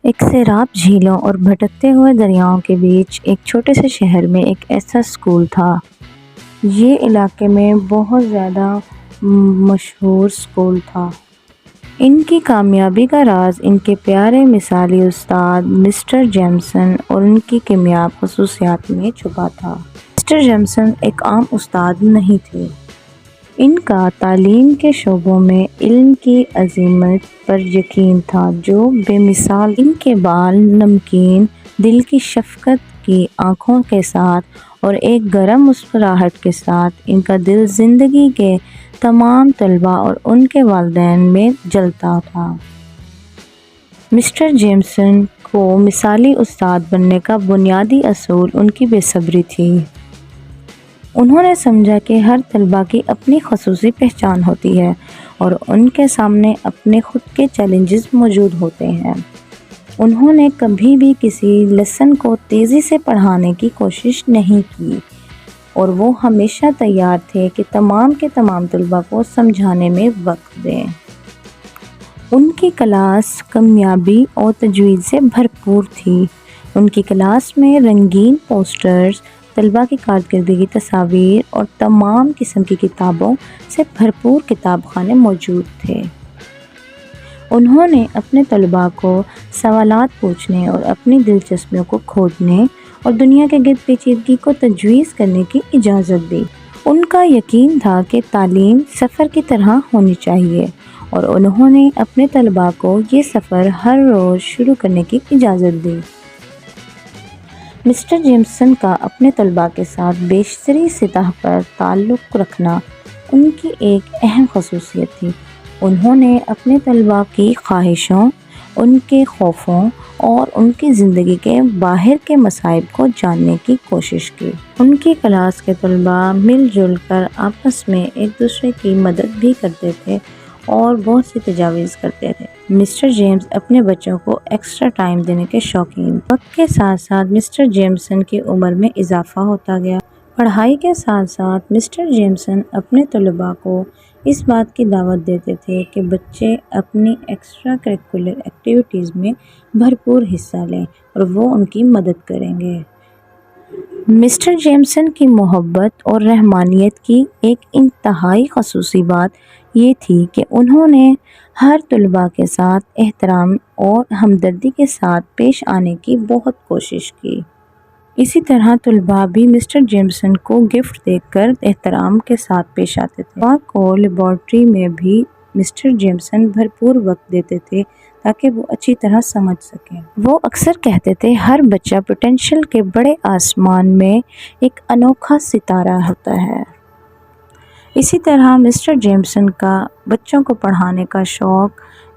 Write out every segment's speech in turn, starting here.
ایک سیراب جھیلوں اور بھٹکتے ہوئے دریاؤں کے بیچ ایک چھوٹے سے شہر میں ایک ایسا اسکول تھا۔ یہ علاقے میں بہت زیادہ مشہور اسکول تھا۔ ان کی کامیابی کا راز ان کے پیارے مثالی استاد مسٹر جیمسن اور ان کی کامیاب خصوصیات میں چھپا تھا۔ مسٹر جیمسن ایک عام استاد نہیں تھے۔ ان کا تعلیم کے شعبوں میں علم کی عظمت پر یقین تھا جو بے مثال۔ ان کے بال نمکین دل کی شفقت کی آنکھوں کے ساتھ اور ایک گرم مسکراہٹ کے ساتھ ان کا دل زندگی کے تمام طلباء اور ان کے والدین میں جلتا تھا۔ مسٹر جیمسن کو مثالی استاد بننے کا بنیادی اصول ان کی بے صبری تھی۔ انہوں نے سمجھا کہ ہر طالبہ کی اپنی خصوصی پہچان ہوتی ہے اور ان کے سامنے اپنے خود کے چیلنجز موجود ہوتے ہیں۔ انہوں نے کبھی بھی کسی لیسن کو تیزی سے پڑھانے کی کوشش نہیں کی اور وہ ہمیشہ تیار تھے کہ تمام کے تمام طلباء کو سمجھانے میں وقت دیں۔ ان کی کلاس کامیابی اور تجویز سے بھرپور تھی۔ ان کی کلاس میں رنگین پوسٹرز، طلباء کی کارکردگی کی تصاویر اور تمام قسم کی کتابوں سے بھرپور کتاب خانے موجود تھے۔ انہوں نے اپنے طلباء کو سوالات پوچھنے اور اپنی دلچسپیوں کو کھودنے اور دنیا کے گرد پیچیدگی کو تجویز کرنے کی اجازت دی۔ ان کا یقین تھا کہ تعلیم سفر کی طرح ہونی چاہیے اور انہوں نے اپنے طلباء کو یہ سفر ہر روز شروع کرنے کی اجازت دی۔ مسٹر جیمسن کا اپنے طلباء کے ساتھ بیشتری سطح پر تعلق رکھنا ان کی ایک اہم خصوصیت تھی۔ انہوں نے اپنے طلباء کی خواہشوں، ان کے خوفوں اور ان کی زندگی کے باہر کے مصائب کو جاننے کی کوشش کی۔ ان کی کلاس کے طلباء مل جل کر آپس میں ایک دوسرے کی مدد بھی کرتے تھے اور بہت سی تجاویز کرتے تھے۔ مسٹر جیمس اپنے بچوں کو ایکسٹرا ٹائم دینے کے شوقین۔ وقت کے ساتھ ساتھ مسٹر جیمسن کی عمر میں اضافہ ہوتا گیا۔ پڑھائی کے ساتھ ساتھ مسٹر جیمسن اپنے طلباء کو اس بات کی دعوت دیتے تھے کہ بچے اپنی ایکسٹرا کریکولر ایکٹیویٹیز میں بھرپور حصہ لیں اور وہ ان کی مدد کریں گے۔ مسٹر جیمسن کی محبت اور رحمانیت کی ایک انتہائی خصوصی بات یہ تھی کہ انہوں نے ہر طلباء کے ساتھ احترام اور ہمدردی کے ساتھ پیش آنے کی بہت کوشش کی۔ اسی طرح طلباء بھی مسٹر جیمسن کو گفٹ دے کر احترام کے ساتھ پیش آتے تھے۔ طلباء کو لیبارٹری میں بھی مسٹر جیمسن بھرپور وقت دیتے تھے تاکہ وہ اچھی طرح سمجھ سکیں۔ وہ اکثر کہتے تھے ہر بچہ پوٹینشل کے بڑے آسمان میں ایک انوکھا ستارہ ہوتا ہے۔ اسی طرح مسٹر جیمسن کا بچوں کو پڑھانے کا شوق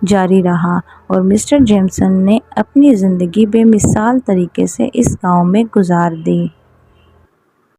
جاری رہا اور مسٹر جیمسن نے اپنی زندگی بے مثال طریقے سے اس گاؤں میں گزار دی۔